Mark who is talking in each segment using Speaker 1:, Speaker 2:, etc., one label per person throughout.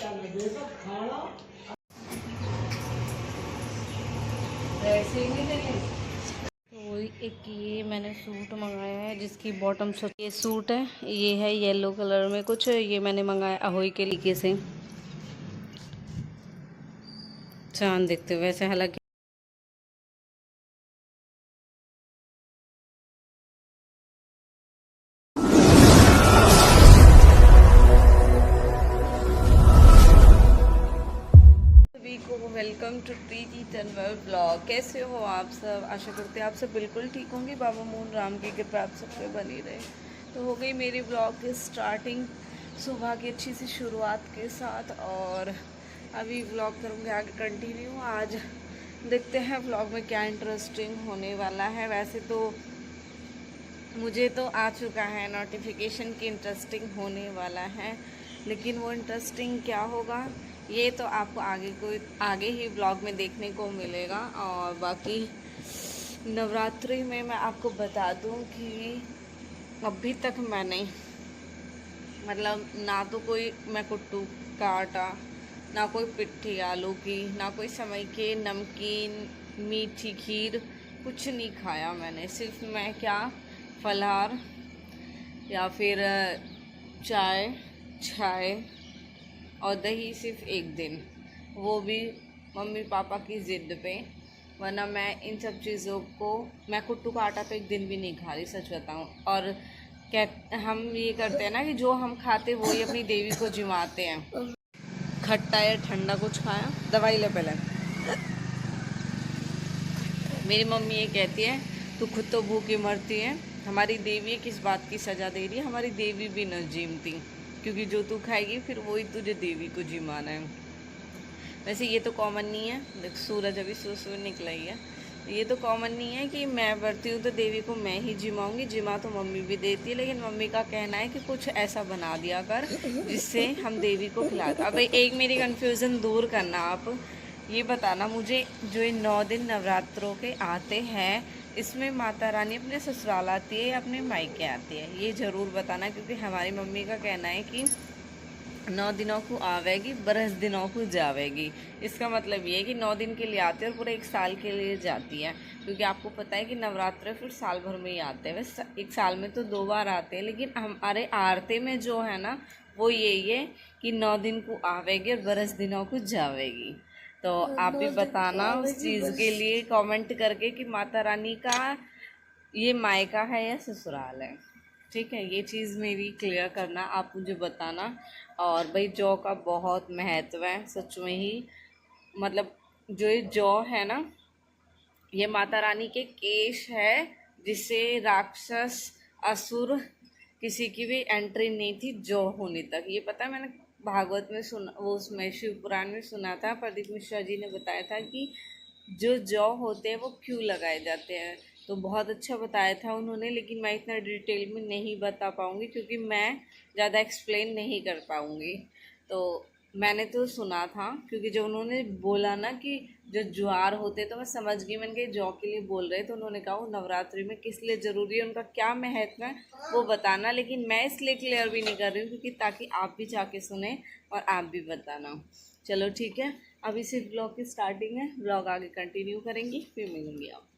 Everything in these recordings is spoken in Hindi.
Speaker 1: तो एक ये मैंने सूट मंगाया है जिसकी बॉटम से ये सूट है, ये है येलो कलर में कुछ, ये मैंने मंगाया अहोई के लीके से। चांद देखते हुए वैसे, हालांकि welcome to Preeti Tanwar blog. कैसे हो आप सब? आशा करते हैं आप सब बिल्कुल ठीक होंगे। बाबा मोहन राम की कृपा आप सब पे बनी रहे। तो हो गई मेरी ब्लॉग की स्टार्टिंग सुबह की अच्छी सी शुरुआत के साथ, और अभी ब्लॉग करूँगी आगे कंटिन्यू। आज देखते हैं ब्लॉग में क्या इंटरेस्टिंग होने वाला है। वैसे तो मुझे तो आ चुका है नोटिफिकेशन कि इंटरेस्टिंग होने वाला है, लेकिन वो इंटरेस्टिंग क्या होगा ये तो आपको आगे ही ब्लॉग में देखने को मिलेगा। और बाकी नवरात्रि में मैं आपको बता दूं कि अभी तक मैंने मतलब ना तो कोई मैं कुट्टू का आटा, ना कोई पिट्ठी आलू की, ना कोई समय के नमकीन मीठी खीर, कुछ नहीं खाया मैंने। सिर्फ मैं क्या फलाहार या फिर चाय और दही सिर्फ एक दिन, वो भी मम्मी पापा की ज़िद पे। वरना मैं इन सब चीज़ों को, मैं कुट्टू का आटा तो एक दिन भी नहीं खा रही, सच बताऊँ। और क्या हम ये करते हैं ना कि जो हम खाते वो ही अपनी देवी को जिमाते हैं। खट्टा या ठंडा कुछ खाया, दवाई ले पहले। मेरी मम्मी ये कहती है तू खुद तो भूखी मरती है, हमारी देवी किस बात की सज़ा दे रही है। हमारी देवी भी न जिमती, क्योंकि जो तू खाएगी फिर वही तुझे देवी को जिमाना है। वैसे ये तो कॉमन नहीं है, देख सूरज अभी सूर निकला ही है। ये तो कॉमन नहीं है कि मैं बढ़ती हूँ तो देवी को मैं ही जिमाऊंगी। जिमा तो मम्मी भी देती है, लेकिन मम्मी का कहना है कि कुछ ऐसा बना दिया कर जिससे हम देवी को खिला। अब एक मेरी कन्फ्यूज़न दूर करना, आप ये बताना मुझे, जो ये 9 दिन नवरात्रों के आते हैं, इसमें माता रानी अपने ससुराल आती है या अपने मायके आती है? ये ज़रूर बताना, क्योंकि हमारी मम्मी का कहना है कि 9 दिनों को आवेगी, 12 दिनों को जावेगी। इसका मतलब ये है कि 9 दिन के लिए आती है और पूरे 1 साल के लिए जाती है। क्योंकि आपको पता है कि नवरात्र फिर साल भर में ही आते हैं। वैसे 1 साल में तो 2 बार आते हैं, लेकिन हमारे आरती में जो है ना वो यही है कि 9 दिन को आवेगी और 12 दिनों को जावेगी। तो आप भी बताना उस चीज़ के लिए कमेंट करके कि माता रानी का ये मायका है या ससुराल है। ठीक है, ये चीज़ मेरी क्लियर करना, आप मुझे बताना। और भाई जौ का बहुत महत्व है सच में ही। मतलब जो ये जौ है ना, ये माता रानी के केश है, जिससे राक्षस असुर किसी की भी एंट्री नहीं थी जौ होने तक। ये पता है, मैंने भागवत में सुना, वो उसमें शिव पुराण में सुना था। प्रदीप मिश्रा जी ने बताया था कि जो जौ होते हैं वो क्यों लगाए जाते हैं। तो बहुत अच्छा बताया था उन्होंने, लेकिन मैं इतना डिटेल में नहीं बता पाऊँगी क्योंकि मैं ज़्यादा एक्सप्लेन नहीं कर पाऊँगी। तो मैंने तो सुना था, क्योंकि जब उन्होंने बोला ना कि जो ज्वार होते, तो मैं समझ गई, मैंने कहा जौ के लिए बोल रहे। तो उन्होंने कहा वो नवरात्रि में किस लिए ज़रूरी है, उनका क्या महत्व है वो बताना। लेकिन मैं इसलिए क्लियर भी नहीं कर रही हूँ क्योंकि ताकि आप भी जाके सुने और आप भी बताना। चलो ठीक है, अभी सिर्फ ब्लॉग की स्टार्टिंग है, ब्लॉग आगे कंटिन्यू करेंगी, फिर मिलूंगी आप।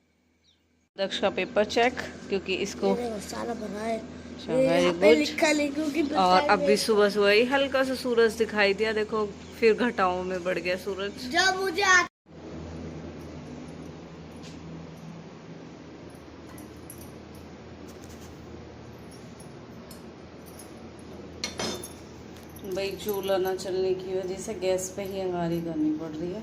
Speaker 1: दक्ष का पेपर चेक, क्योंकि इसको
Speaker 2: सारा भरा है,
Speaker 1: लिखा और अभी सुबह सुबह ही हल्का सा सूरज दिखाई दिया, देखो फिर घटाओं में बढ़ गया सूरज।
Speaker 2: जब मुझे
Speaker 1: भाई चूल्हा ना चलने की वजह से गैस पे ही अंगारी करनी पड़ रही है।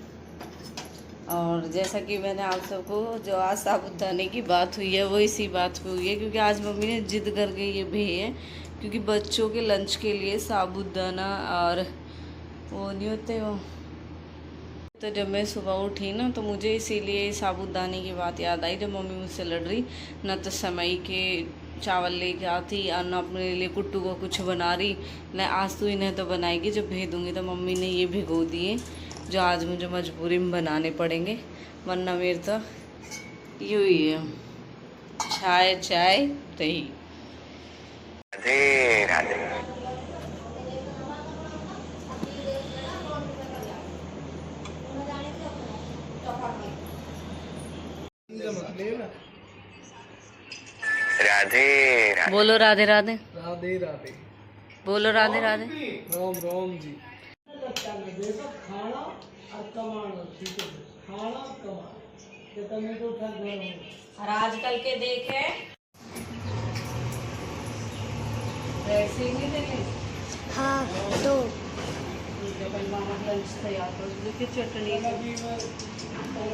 Speaker 1: और जैसा कि मैंने आप सबको, जो आज साबूदाने की बात हुई है वो इसी बात पे हुई है, क्योंकि आज मम्मी ने जिद करके ये भेजे है, क्योंकि बच्चों के लंच के लिए साबूदाना और वो नहीं होते वो। तो जब मैं सुबह उठी ना, तो मुझे इसीलिए साबूदाने की बात याद आई, जब मम्मी मुझसे लड़ रही, न तो समय के चावल लेके आती और न अपने लिए कुट्टू को कुछ बना रही, न आज तो इन्हें तो बनाएगी जब भेज दूँगी। तो मम्मी ने ये भिगो दिए जो आज मुझे मजबूरी में बनाने पड़ेंगे, वरना मेरे तो यूँ ही है, चाय चाय दही। बोलो राधे राधे।
Speaker 2: राधे राधे।
Speaker 1: बोलो राधे राधे।
Speaker 2: राम राम जी। खाना और कमाना, ठीक है, खाना और कमाना, तो
Speaker 1: और आजकल के देखे वैसे ही नहीं देखे।
Speaker 3: हाँ तो
Speaker 1: लंच तैयार कर देखिए, चटनी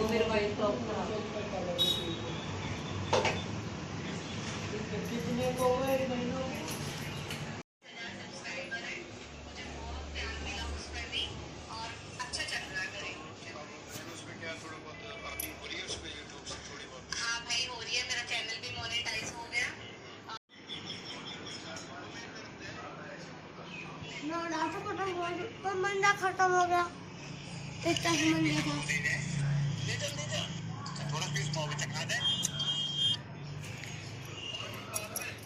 Speaker 1: फिर वाइट टॉप
Speaker 2: कितने को हुए महीनों में?
Speaker 3: मंदा खत्म हो गया, इतना ही मंदा था।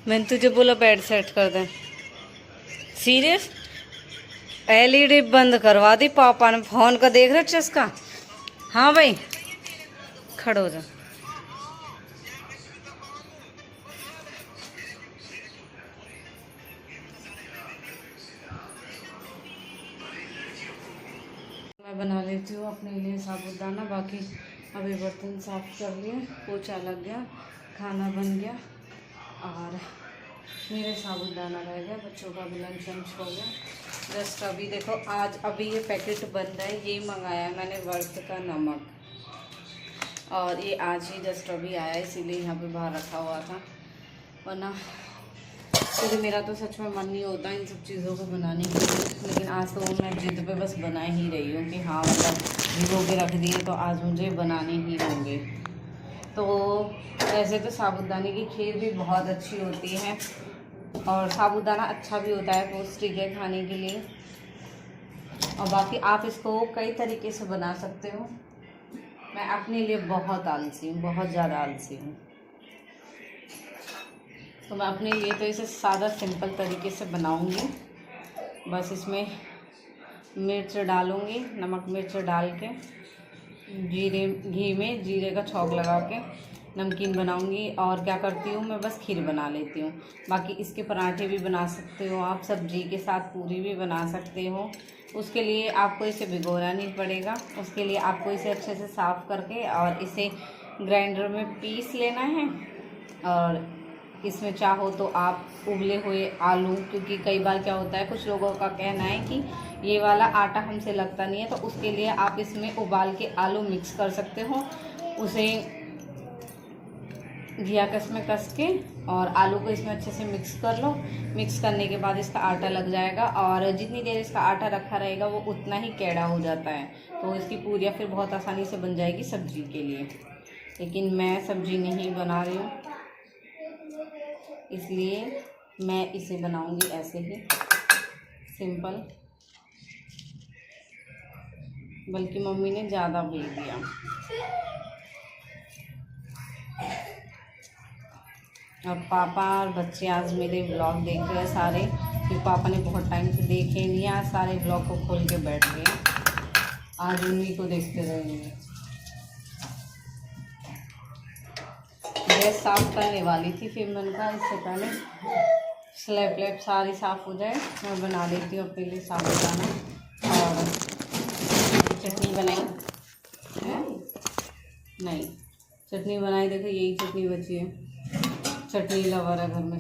Speaker 1: मैंने तुझे बोला बेड सेट कर दे। सीरियस? एलईडी बंद करवा दी पापा ने। फोन का देख रहे चस्का? हाँ भाई, खड़ो हो जा। मैं बना लेती हूँ अपने लिए साबुदाना। बाकी अभी बर्तन साफ कर लिए, पोछा लग गया, खाना बन गया और मेरे साबुदाना रह गया। बच्चों का भी लंच हो गया। जस्ट अभी देखो, आज अभी ये पैकेट बन रहा है। ये मंगाया है मैंने वर्थ का नमक, और ये आज ही जस्ट अभी आया, इसीलिए यहाँ पे बाहर रखा हुआ था। वरना क्योंकि मेरा तो सच में मन नहीं होता इन सब चीज़ों को बनाने के लिए, लेकिन आज तो मैं जिद पे बस बना ही रही हूँ कि हाँ मतलब भिगो के रख दिए तो आज मुझे बनाने ही होंगे। तो वैसे तो साबूदाने की खीर भी बहुत अच्छी होती है, और साबूदाना अच्छा भी होता है, पौष्टिक है खाने के लिए। और बाकी आप इसको कई तरीके से बना सकते हो। मैं अपने लिए बहुत आलसी हूँ, बहुत ज़्यादा आलसी हूँ, तो मैं अपने लिए तो इसे सादा सिंपल तरीके से बनाऊंगी। बस इसमें मिर्च डालूंगी, नमक मिर्च डाल के, घी में जीरे का छौंक लगा के नमकीन बनाऊंगी। और क्या करती हूँ मैं, बस खीर बना लेती हूँ। बाकी इसके पराठे भी बना सकते हो आप, सब्जी के साथ पूरी भी बना सकते हो। उसके लिए आपको इसे भिगोना नहीं पड़ेगा। उसके लिए आपको इसे अच्छे से साफ़ करके और इसे ग्राइंडर में पीस लेना है। और इसमें चाहो तो आप उबले हुए आलू, क्योंकि कई बार क्या होता है, कुछ लोगों का कहना है कि ये वाला आटा हमसे लगता नहीं है, तो उसके लिए आप इसमें उबाल के आलू मिक्स कर सकते हो। उसे घिया कस में कस के और आलू को इसमें अच्छे से मिक्स कर लो। मिक्स करने के बाद इसका आटा लग जाएगा, और जितनी देर इसका आटा रखा रहेगा वो उतना ही कैड़ा हो जाता है। तो इसकी पूरियाँ फिर बहुत आसानी से बन जाएगी सब्जी के लिए। लेकिन मैं सब्जी नहीं बना रही हूँ, इसलिए मैं इसे बनाऊंगी ऐसे ही सिंपल। बल्कि मम्मी ने ज़्यादा भेज दिया। और पापा और बच्चे आज मेरे ब्लॉग देख रहे हैं सारे, क्योंकि पापा ने बहुत टाइम से देखे नहीं, आज सारे ब्लॉग को खोल के बैठ गए। आज उन्हीं को देखते रहेंगे। गैस साफ़ करने वाली थी, फिर मैंने कहा इससे पहले स्लैब व्लैब सारी साफ़ हो जाए, मैं बना लेती हूँ अपने लिए साबूदाना। और चटनी बनाई है, नहीं चटनी बनाई, देखो यही चटनी बची है, चटनी लवर है घर में।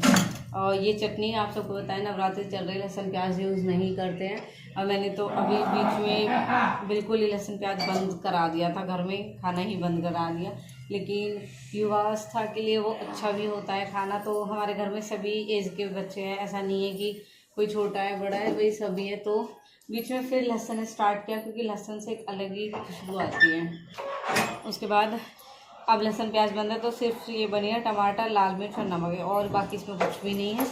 Speaker 1: और ये चटनी आप सबको बताएं, नवरात्रि चल रही है, लहसुन प्याज यूज़ नहीं करते हैं। और मैंने तो अभी बीच में बिल्कुल ही लहसुन प्याज बंद करा दिया था, घर में खाना ही बंद करा दिया। लेकिन युवावस्था के लिए वो अच्छा भी होता है खाना। तो हमारे घर में सभी एज के बच्चे हैं, ऐसा नहीं है कि कोई छोटा है बड़ा है, वही सभी है। तो बीच में फिर लहसुन स्टार्ट किया, क्योंकि लहसुन से एक अलग ही खुशबू आती है। उसके बाद अब लहसुन प्याज बंद है, तो सिर्फ ये बनी है टमाटर, लाल मिर्च और नमक है, और बाकी इसमें कुछ भी नहीं है।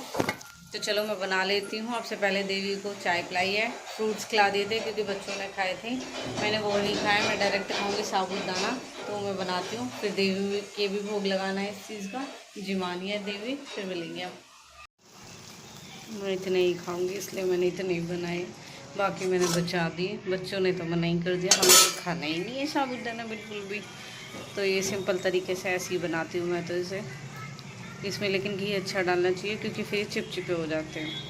Speaker 1: तो चलो मैं बना लेती हूँ। आपसे पहले देवी को चाय पिलाई है, फ्रूट्स खिला दिए थे क्योंकि बच्चों ने खाए थे, मैंने वो नहीं खाया, मैं डायरेक्ट खाऊंगी साबूदाना। तो मैं बनाती हूँ, फिर देवी के भी भोग लगाना है इस चीज़ का, जिमानी है देवी, फिर मिलेंगे आप। मैं इतने ही खाऊंगी, इसलिए मैंने इतने ही बनाए, बाकी मैंने बचा दिए। बच्चों ने तो मना ही कर दिया, हमें तो खाना ही नहीं है साबूदाना बिल्कुल भी। तो ये सिंपल तरीके से ऐसे ही बनाती हूँ मैं तो इसे। इसमें लेकिन घी अच्छा डालना चाहिए क्योंकि फिर चिपचिपे हो जाते हैं।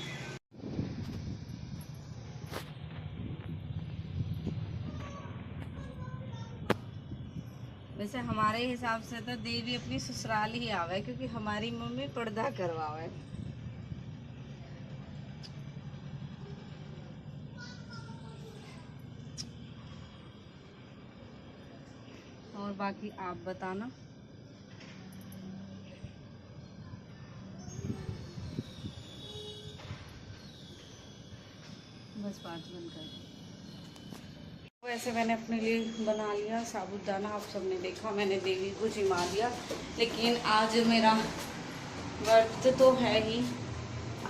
Speaker 1: वैसे हमारे हिसाब से तो देवी अपनी ससुराल ही आवे क्योंकि हमारी मम्मी पर्दा करवावे। और बाकी आप बताना। बस बात बंद कर। वैसे मैंने अपने लिए बना लिया साबूदाना, आप सबने देखा, मैंने देवी को जिमा दिया। लेकिन आज मेरा व्रत तो है ही,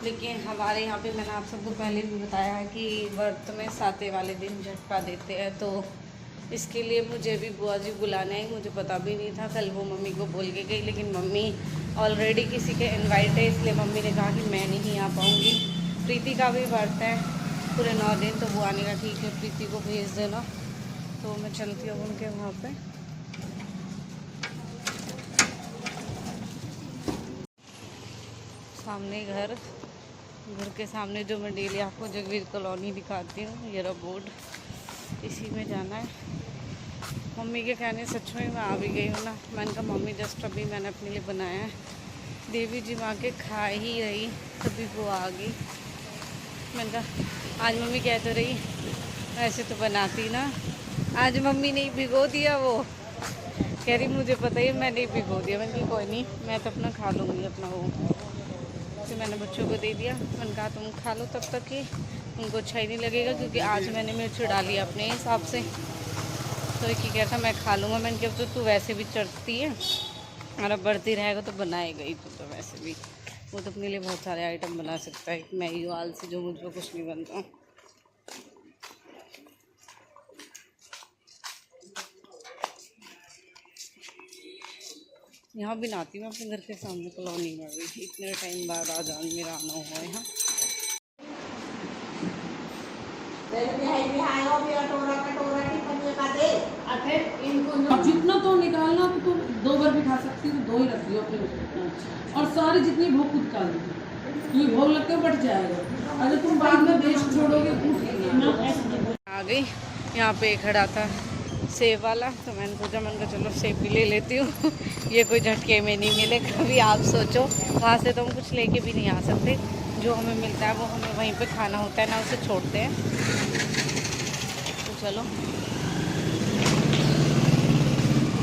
Speaker 1: लेकिन हमारे यहाँ पे मैंने आप सबको पहले भी बताया है कि व्रत में साते वाले दिन झटका देते हैं, तो इसके लिए मुझे भी बुआ जी बुलाने आई। मुझे पता भी नहीं था, कल वो मम्मी को बोल के गई, लेकिन मम्मी ऑलरेडी किसी के इनवाइट है, इसलिए मम्मी ने कहा कि मैं नहीं आ पाऊँगी। प्रीति का भी व्रत है पूरे 9 दिन, तो वो आने का ठीक है, प्रीति को भेज देना। तो मैं चलती हूँ उनके वहाँ पे। सामने घर के सामने जो मैं डेली आपको जगवीर कॉलोनी दिखाती हूँ, ये रहा बोर्ड, इसी में जाना है। मम्मी के कहने सच में मैं आ भी गई हूँ ना। मैंने कहा मम्मी जस्ट अभी मैंने अपने लिए बनाया है, देवी जी माँ के खा ही रही तभी वो आ गई। मैंने कहा आज मम्मी कह तो रही ऐसे तो बनाती ना, आज मम्मी ने भिगो दिया। वो कह रही मुझे पता ही मैं नहीं भिगो दिया। मैंने कहा कोई नहीं, मैं तो अपना खा लूँगी अपना वो। फिर मैंने बच्चों को दे दिया, मैंने कहा तुम खा लो तब तक कि उनको अच्छा ही नहीं लगेगा, क्योंकि आज मैंने मिर्च डाली अपने हिसाब से। तो एक ही कहता मैं खा लूँगा। मैंने कहा तो तू वैसे भी चढ़ती है और अब बढ़ती रहेगा तो बनाएगा ही तो वैसे भी वो तो अपने लिए बहुत सारे आइटम बना सकता है। मैं ही आलसी जो मुझ पर कुछ नहीं बनता। यहाँ भी नहाती हूँ अपने घर के सामने कॉलोनी में भी, इतने टाइम बाद आज मेरा आना हुआ है यहाँ।
Speaker 2: जितना तो निकालना तो 2 बार भी खा सकती हो, 2 ही रख दियो अपने। और सारी जितनी भूख खुद खा लो, ये भोग लग के बढ़ जाएगा। अगर तुम बाद में वेस्ट छोड़ोगे।
Speaker 1: आ गई यहाँ पे खड़ा था सेब वाला, तो मैंने सोचा, मैंने कहा चलो सेब भी ले लेती हूँ। ये कोई झटके में नहीं मिले कभी, आप सोचो वहाँ से तो हम कुछ लेके भी नहीं आ सकते। जो हमें मिलता है वो हमें वहीं पे खाना होता है ना, उसे छोड़ते हैं। तो चलो,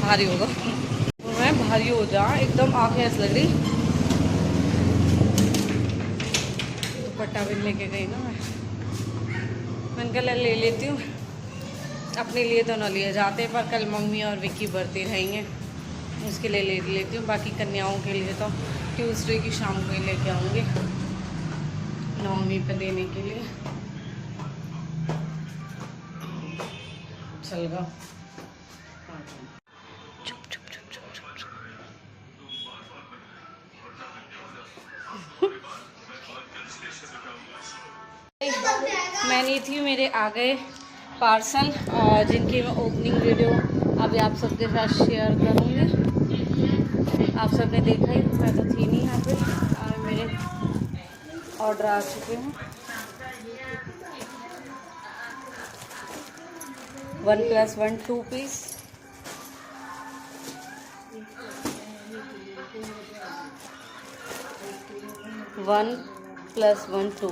Speaker 1: भारी होगा तो मैं भारी हो जा एकदम, आँखें ऐसे लग रही। दुपट्टा भी लेके गई ना मैंने कहा ले लेती हूँ। अपने लिए तो ना लिए जाते, पर कल मम्मी और विक्की बढ़ते रहेंगे, उसके लिए ले लेती हूँ। बाकी कन्याओं के लिए तो ट्यूसडे की शाम को ही लेके आऊँगी, नवमी पे देने के लिए। चल गया मैं नहीं थी, मेरे आ गए पार्सल, जिनकी मैं ओपनिंग वीडियो अभी आप सबके साथ शेयर करूँगी। आप सबने देखा ही, मैं तो थी नहीं यहाँ पे, और मेरे ऑर्डर आ चुके हैं। 1+1 2 piece. One plus one two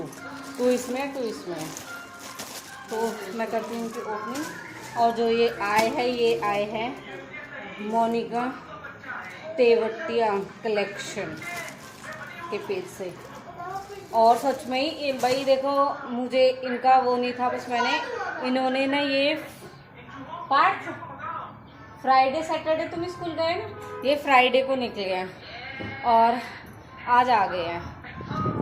Speaker 1: इसमें 2 इसमें। तो मैं करती हूँ कि ओपनिंग। और जो ये आए है, ये आए हैं मोनिका तेवतिया कलेक्शन के पेज से। और सच में ही भाई देखो, मुझे इनका वो नहीं था, बस इन्होंने ना ये पार्ट फ्राइडे सैटरडे तुम स्कूल गए ना, ये फ्राइडे को निकले हैं और आज आ गए हैं।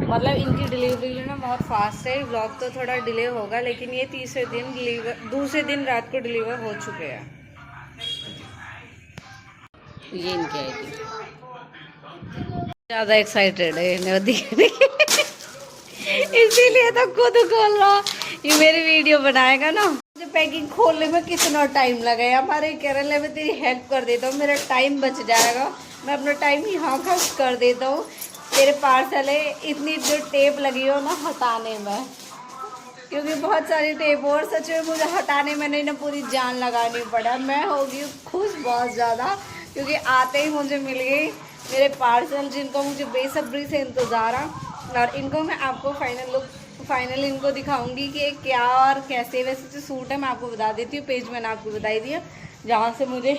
Speaker 1: मतलब इनकी डिलीवरी ना बहुत फास्ट है। व्लॉग तो थोड़ा डिले होगा, लेकिन ये तीसरे दिन डिलीवर, दूसरे दिन रात को डिलीवर हो चुके हैं। ये इनकी आईडी ज़्यादा एक्साइटेड है इन्हें दिखने इसीलिए तो खुद खोल रहा। ये मेरी वीडियो बनाएगा ना, मुझे पैकिंग खोलने में कितना टाइम लगा है। हमारे केरला में तेरी हेल्प कर देता हूँ, मेरा टाइम बच जाएगा। मैं अपना टाइम यहाँ खर्च कर देता हूँ तेरे पार्सल है इतनी जो टेप लगी हो ना हटाने में, क्योंकि बहुत सारी टेप और सच में मुझे हटाने में नहीं ना पूरी जान लगानी पड़ा। मैं होगी खुश बहुत ज़्यादा, क्योंकि आते ही मुझे मिल गई मेरे पार्सल जिनको मुझे बेसब्री से इंतज़ार है। और इनको मैं आपको फाइनल इनको दिखाऊंगी कि क्या और कैसे। वैसे जो सूट है मैं आपको बता देती हूँ, पेज मैंने आपको बताई दिया जहाँ से मुझे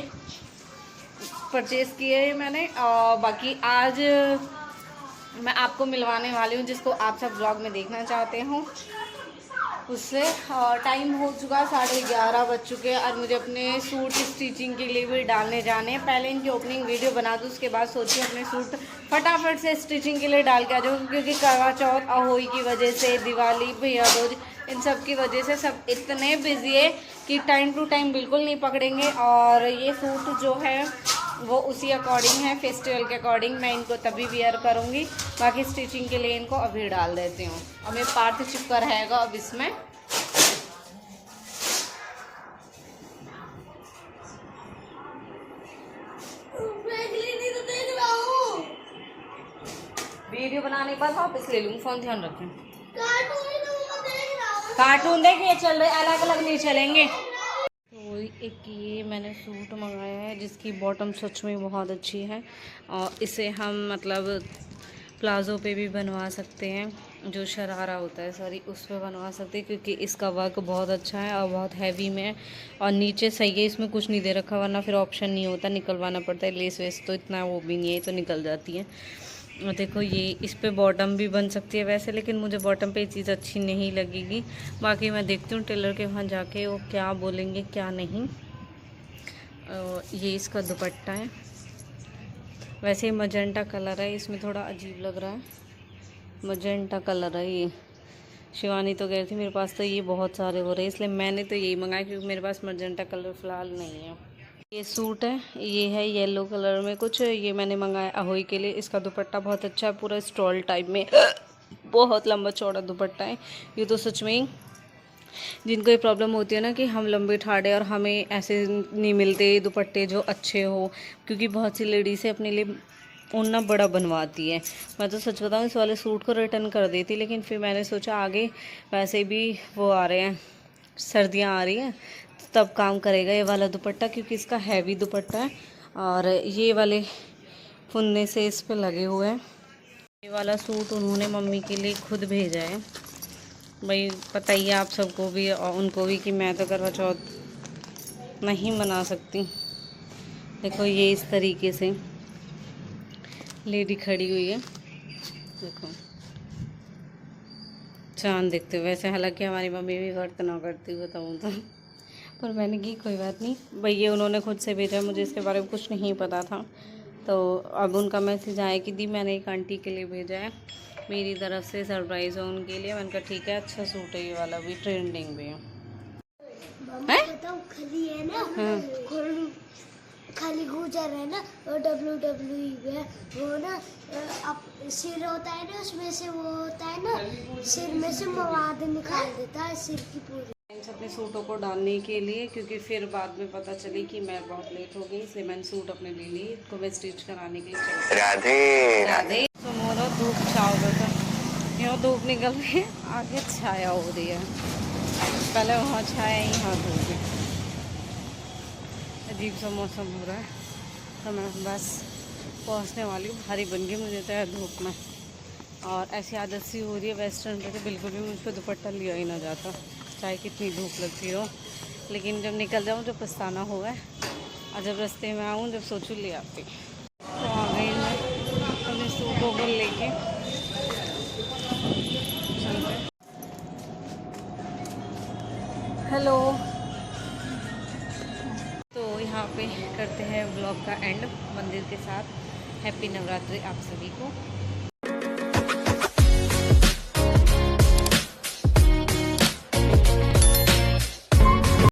Speaker 1: परचेज़ किए है मैंने। और बाकी आज मैं आपको मिलवाने वाली हूँ जिसको आप सब ब्लॉग में देखना चाहते हो उससे। और टाइम हो चुका 11:30 बज चुके हैं और मुझे अपने सूट स्टिचिंग के लिए भी डालने जाने हैं। पहले इनकी ओपनिंग वीडियो बना दूँ, उसके बाद सोचिए अपने सूट फटाफट से स्टिचिंग के लिए डाल के आ जाऊँ, क्योंकि करवा चौथ अहोई की वजह से, दिवाली, भैया दूज, इन सब की वजह से सब इतने बिजी है कि टाइम टू टाइम बिल्कुल नहीं पकड़ेंगे। और ये सूट जो है वो उसी अकॉर्डिंग है, फेस्टिवल के अकॉर्डिंग मैं इनको तभी वियर करूँगी। बाकी स्टिचिंग के लिए इनको अभी डाल देती हूँ। और मेरे पार्थ चिपका रहेगा अब इसमें। वीडियो बनाने के बाद वापस ले लूँगी फ़ोन, ध्यान रखें। कार्टून देखिए चल रहे, अलग अलग नहीं चलेंगे। तो एक ये मैंने सूट मंगाया है जिसकी बॉटम सच में बहुत अच्छी है और इसे हम मतलब प्लाज़ो पे भी बनवा सकते हैं, जो शरारा होता है सॉरी उस पर बनवा सकते हैं, क्योंकि इसका वर्क बहुत अच्छा है और बहुत हैवी में है। और नीचे सही है, इसमें कुछ नहीं दे रखा, वरना फिर ऑप्शन नहीं होता, निकलवाना पड़ता है। लेस वेस तो इतना वो भी नहीं है, तो निकल जाती है। और देखो ये इस पे बॉटम भी बन सकती है वैसे, लेकिन मुझे बॉटम पे ये चीज़ अच्छी नहीं लगेगी। बाकी मैं देखती हूँ टेलर के वहाँ जाके वो क्या बोलेंगे क्या नहीं। ये इसका दुपट्टा है, वैसे मजेंटा कलर है, इसमें थोड़ा अजीब लग रहा है, मजेंटा कलर है ये। शिवानी तो कह रही थी मेरे पास तो ये बहुत सारे हो रहे हैं, इसलिए मैंने तो यही मंगाया क्योंकि मेरे पास मजेंटा कलर फ़िलहाल नहीं है। ये सूट है, ये है येलो कलर में कुछ, ये मैंने मंगाया अहोई के लिए। इसका दुपट्टा बहुत अच्छा है, पूरा स्टॉल टाइप में, बहुत लंबा चौड़ा दुपट्टा है। ये तो सच में ही जिनको ये प्रॉब्लम होती है ना कि हम लंबे ठाड़े और हमें ऐसे नहीं मिलते दुपट्टे जो अच्छे हो, क्योंकि बहुत सी लेडीज़ें अपने लिए ओढ़ना बड़ा बनवाती है। मैं तो सच बताऊँ इस वाले सूट को रिटर्न कर देती, लेकिन फिर मैंने सोचा आगे वैसे भी वो आ रहे हैं, सर्दियाँ आ रही हैं, तब काम करेगा ये वाला दुपट्टा, क्योंकि इसका हैवी दुपट्टा है और ये वाले फुन्ने से इस पे लगे हुए हैं। ये वाला सूट उन्होंने मम्मी के लिए खुद भेजा है। भाई पता ही है आप सबको भी और उनको भी कि मैं तो करवा चौथ नहीं मना सकती। देखो ये इस तरीके से लेडी खड़ी हुई है, देखो चांद देखते हुए। वैसे हालांकि हमारी मम्मी भी व्रत ना करती बताऊँ तो, पर मैंने की कोई बात नहीं भाई, ये उन्होंने खुद से भेजा, मुझे इसके बारे में कुछ नहीं पता था। तो अब उनका मैसेज आया कि दी मैंने एक आंटी के लिए भेजा है, मेरी तरफ से सरप्राइज़ है उनके लिए। मैंने कहा ठीक है, अच्छा सूट है ये वाला भी, ट्रेंडिंग भी है।
Speaker 3: खाली है ना, खाली गुजर है ना WWE में, वो ना अब सिर होता है ना, उसमें से वो होता है ना, सिर में से मवाद निकाल देता है सिर की पूरी।
Speaker 1: अपने सूटों को डालने के लिए, क्योंकि फिर बाद में पता चली कि मैं बहुत लेट हो गई, इसलिए मैंने सूट अपने ले ली, इसको मैं स्टिच कराने के लिए। राधे राधे। तो मोरा धूप छाव था, यहाँ धूप निकल रही है, आगे छाया हो रही है, पहले वहाँ छाया यहाँ धूप है। अजीब सा मौसम हो रहा है, तो मैं बस पहुँचने वाली हूँ, भारी बन गई मुझे तो धूप में। और ऐसी आदत सी हो रही है वेस्टर्न पे, तो बिल्कुल भी मुझ पर दुपट्टा लिया ही ना जाता, चाहे कितनी धूप लगती हो। लेकिन जब निकल जाऊँ जब पछताना होगा, और जब रास्ते में आऊँ जब सोचूं ले आती। तो आ गई मैं अपने सूटों को लेके, हेलो। तो यहाँ पे करते हैं ब्लॉग का एंड मंदिर के साथ। हैप्पी नवरात्रि आप सभी को।